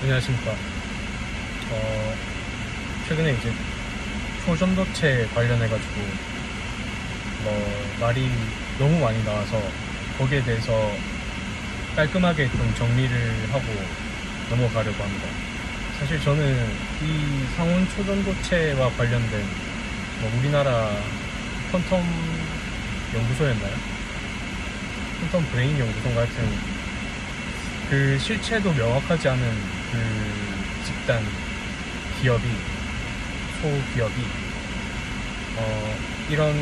안녕하십니까. 최근에 이제 초전도체 관련해가지고 말이 너무 많이 나와서 거기에 대해서 깔끔하게 좀 정리를 하고 넘어가려고 합니다. 사실 저는 이 상온 초전도체와 관련된 우리나라 퀀텀 연구소였나요? 퀀텀 브레인 연구소 같은 그 실체도 명확하지 않은 그 집단 기업이 소기업이 이런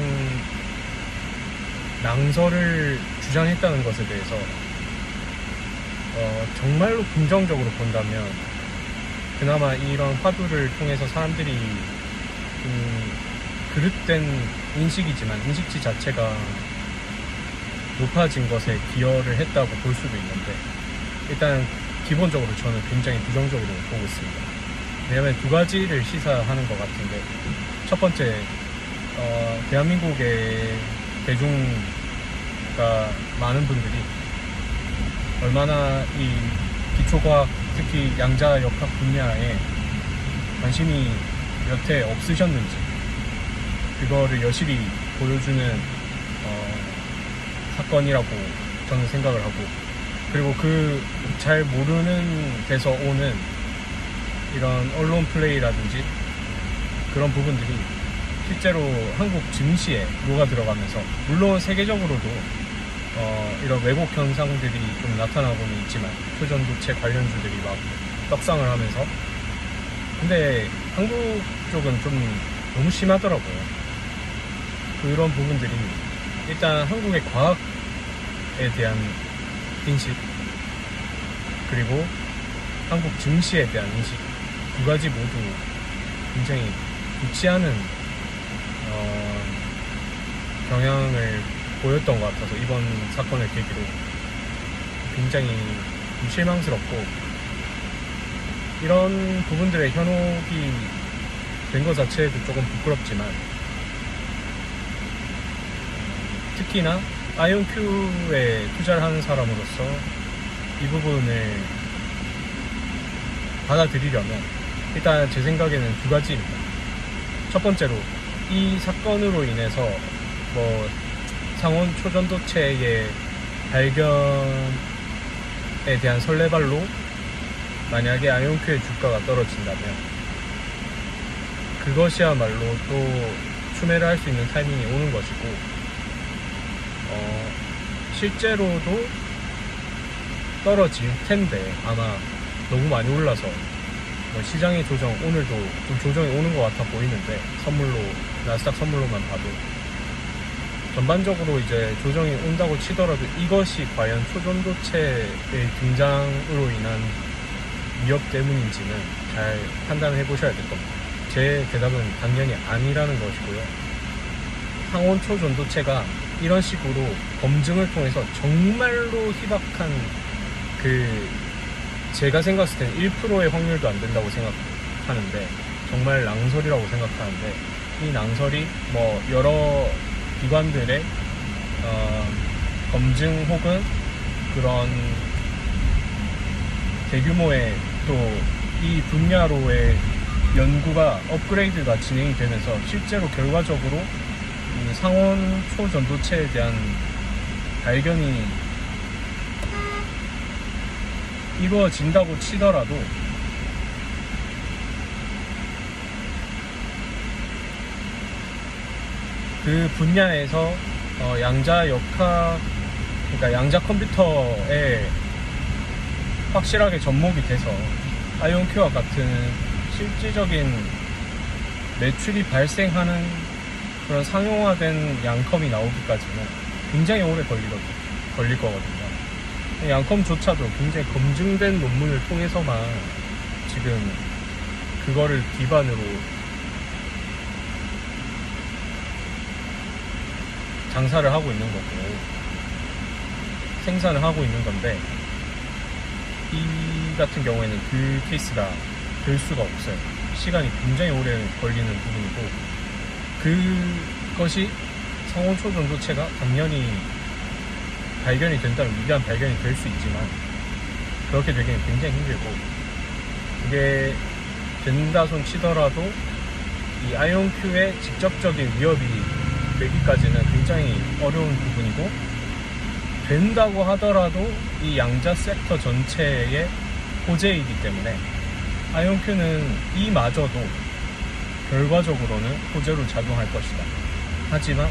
낭설을 주장했다는 것에 대해서 정말로 긍정적으로 본다면 그나마 이런 화두를 통해서 사람들이 그릇된 인식이지만 인식치 자체가 높아진 것에 기여를 했다고 볼 수도 있는데, 일단 기본적으로 저는 굉장히 부정적으로 보고 있습니다. 왜냐하면 두 가지를 시사하는 것 같은데, 첫 번째, 대한민국의 대중가 많은 분들이 얼마나 이 기초과학, 특히 양자역학 분야에 관심이 여태 없으셨는지 그거를 여실히 보여주는 사건이라고 저는 생각을 하고, 그리고 그 잘 모르는 데서 오는 이런 언론 플레이라든지 그런 부분들이 실제로 한국 증시에 녹아 들어가면서, 물론 세계적으로도 이런 왜곡 현상들이 좀 나타나고는 있지만 초전도체 관련주들이 막 떡상을 하면서, 근데 한국 쪽은 좀 너무 심하더라고요. 그런 부분들이 일단 한국의 과학에 대한 인식, 그리고 한국 증시에 대한 인식, 두 가지 모두 굉장히 좋지 않은 경향을 보였던 것 같아서 이번 사건을 계기로 굉장히 실망스럽고, 이런 부분들의 현혹이 된 것 자체도 조금 부끄럽지만, 특히나 아이온큐에 투자를 하는 사람으로서 이 부분을 받아들이려면 일단 제 생각에는 두 가지입니다. 첫 번째로, 이 사건으로 인해서 상온 초전도체의 발견에 대한 설레발로 만약에 아이온큐의 주가가 떨어진다면 그것이야말로 또 추매를 할 수 있는 타이밍이 오는 것이고, 실제로도 떨어질 텐데 아마 너무 많이 올라서 시장의 조정, 오늘도 좀 조정이 오는 것 같아 보이는데, 나스닥 선물로만 봐도 전반적으로 이제 조정이 온다고 치더라도 이것이 과연 초전도체의 등장으로 인한 위협 때문인지는 잘 판단을 해보셔야 될 겁니다. 제 대답은 당연히 아니라는 것이고요. 상온 초전도체가 이런 식으로 검증을 통해서 정말로 희박한 제가 생각했을 때는 1%의 확률도 안 된다고 생각하는데, 정말 낭설이라고 생각하는데, 이 낭설이 여러 기관들의 검증 혹은 그런 대규모의 또 이 분야로의 연구가 업그레이드가 진행이 되면서 실제로 결과적으로 이 상온 초전도체에 대한 발견이 이루어진다고 치더라도 그 분야에서 양자역학, 그러니까 양자 컴퓨터에 확실하게 접목이 돼서 아이온큐와 같은 실질적인 매출이 발생하는 그런 상용화된 양컴이 나오기까지는 굉장히 오래 걸릴 거거든요. 양컴조차도 굉장히 검증된 논문을 통해서만 지금 그거를 기반으로 장사를 하고 있는 거고 생산을 하고 있는 건데, 이 같은 경우에는 그 케이스가 될 수가 없어요. 시간이 굉장히 오래 걸리는 부분이고, 그것이 상온 초전도체가 당연히 발견이 된다면 위대한 발견이 될 수 있지만 그렇게 되기는 굉장히 힘들고, 그게 된다 손 치더라도 이 아이온큐의 직접적인 위협이 되기까지는 굉장히 어려운 부분이고, 된다고 하더라도 이 양자 섹터 전체의 호재이기 때문에 아이온큐는 이마저도 결과적으로는 호재로 작용할 것이다. 하지만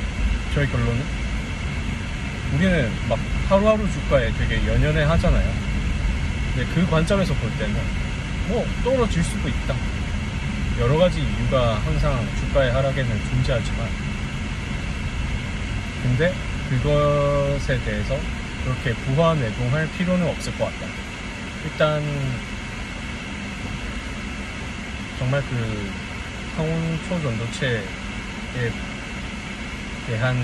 저희 결론은, 우리는 막 하루하루 주가에 되게 연연해 하잖아요. 근데 그 관점에서 볼 때는 뭐 떨어질 수도 있다, 여러 가지 이유가 항상 주가의 하락에는 존재하지만, 근데 그것에 대해서 그렇게 부화내동할 필요는 없을 것 같다. 일단 정말 그 상온 초전도체에 대한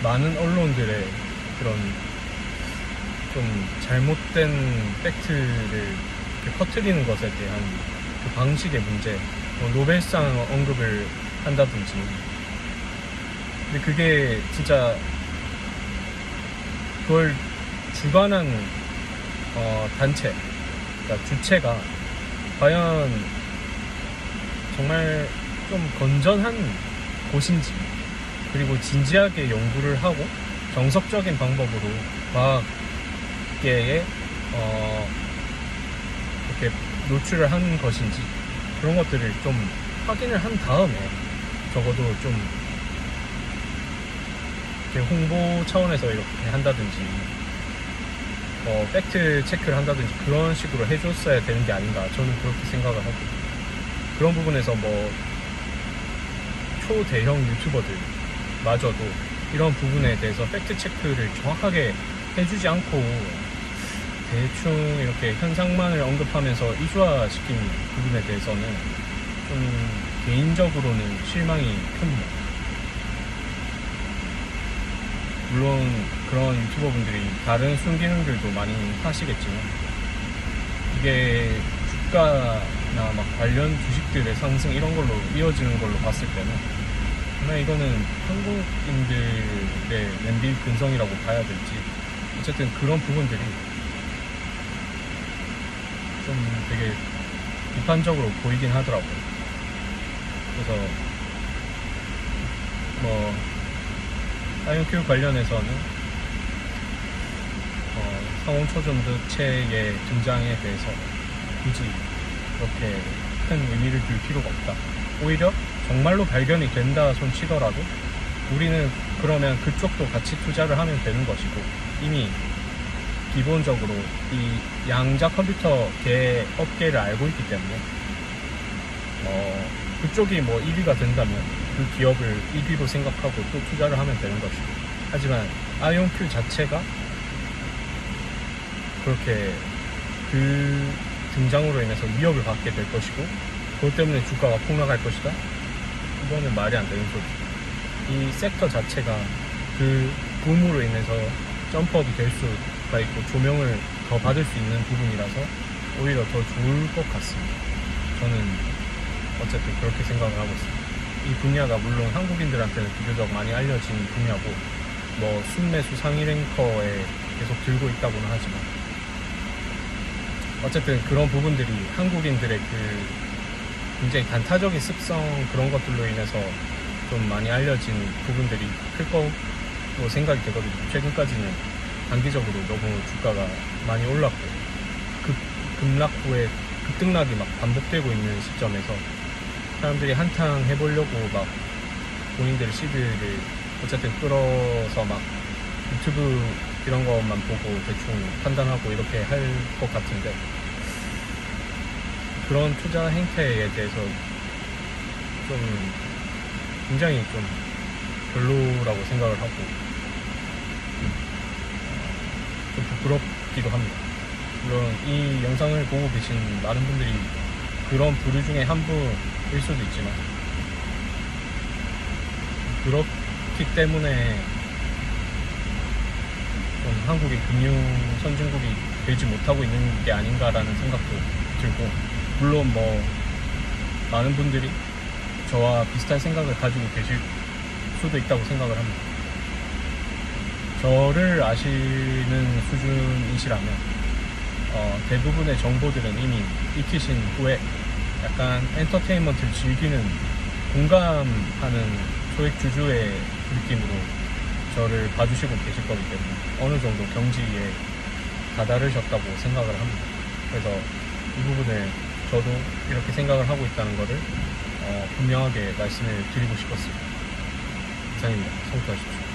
많은 언론들의 그런 좀 잘못된 팩트를 퍼뜨리는 것에 대한 그 방식의 문제, 노벨상 언급을 한다든지, 근데 그게 진짜 그걸 주관한 단체, 그러니까 주체가 과연 정말 좀 건전한 곳인지, 그리고 진지하게 연구를 하고 정석적인 방법으로 과학계에 이렇게 노출을 한 것인지, 그런 것들을 좀 확인을 한 다음에 적어도 좀 이렇게 홍보 차원에서 이렇게 한다든지 팩트 체크를 한다든지 그런 식으로 해줬어야 되는 게 아닌가, 저는 그렇게 생각을 하고, 그런 부분에서 뭐 초대형 유튜버들 마저도 이런 부분에 대해서 팩트 체크를 정확하게 해주지 않고 대충 이렇게 현상만을 언급하면서 이슈화시킨 부분에 대해서는 좀 개인적으로는 실망이 큽니다. 물론 그런 유튜버분들이 다른 순기능들도 많이 하시겠지만, 이게 주가나 막 관련 주식들의 상승 이런 걸로 이어지는 걸로 봤을 때는 정말 이거는 한국인들의 랜딩 근성이라고 봐야 될지, 어쨌든 그런 부분들이 좀 되게 비판적으로 보이긴 하더라고요. 그래서 뭐 아이온큐 관련해서는 상온 초전도체의 등장에 대해서 굳이 그렇게 큰 의미를 둘 필요가 없다. 오히려 정말로 발견이 된다 손 치더라도 우리는 그러면 그쪽도 같이 투자를 하면 되는 것이고, 이미 기본적으로 이 양자 컴퓨터계 업계를 알고 있기 때문에 그쪽이 뭐 1위가 된다면 그 기업을 1위로 생각하고 또 투자를 하면 되는 것이고, 하지만 아이온큐 자체가 그렇게 그 등장으로 인해서 위협을 받게 될 것이고, 그것 때문에 주가가 폭락할 것이다, 이거는 말이 안 되는 소리죠. 이 섹터 자체가 그 붐으로 인해서 점프업이 될 수가 있고 조명을 더 받을 수 있는 부분이라서 오히려 더 좋을 것 같습니다. 저는 어쨌든 그렇게 생각을 하고 있습니다. 이 분야가 물론 한국인들한테는 비교적 많이 알려진 분야고, 뭐 순매수 상위 랭커에 계속 들고 있다고는 하지만, 어쨌든 그런 부분들이 한국인들의 그 굉장히 단타적인 습성, 그런 것들로 인해서 좀 많이 알려진 부분들이 클 거로 생각이 되거든요. 최근까지는 단기적으로 너무 주가가 많이 올랐고 급락 후에 급등락이 막 반복되고 있는 시점에서 사람들이 한탕 해보려고 막 본인들의 시드를 어쨌든 끌어서 막 유튜브 이런 것만 보고 대충 판단하고 이렇게 할 것 같은데, 그런 투자 행태에 대해서 좀 굉장히 좀 별로라고 생각을 하고 좀 부끄럽기도 합니다. 물론 이 영상을 보고 계신 많은 분들이 그런 부류 중에 한 분일 수도 있지만, 그렇기 때문에 좀 한국이 금융 선진국이 되지 못하고 있는 게 아닌가라는 생각도 들고, 물론 뭐 많은 분들이 저와 비슷한 생각을 가지고 계실 수도 있다고 생각을 합니다. 저를 아시는 수준이시라면 대부분의 정보들은 이미 익히신 후에 약간 엔터테인먼트를 즐기는 공감하는 소액주주의 느낌으로 저를 봐주시고 계실 거기 때문에 어느 정도 경지에 다다르셨다고 생각을 합니다. 그래서 이 부분을 저도 이렇게 생각을 하고 있다는 거를 분명하게 말씀을 드리고 싶었습니다. 이상입니다. 성투하십시오.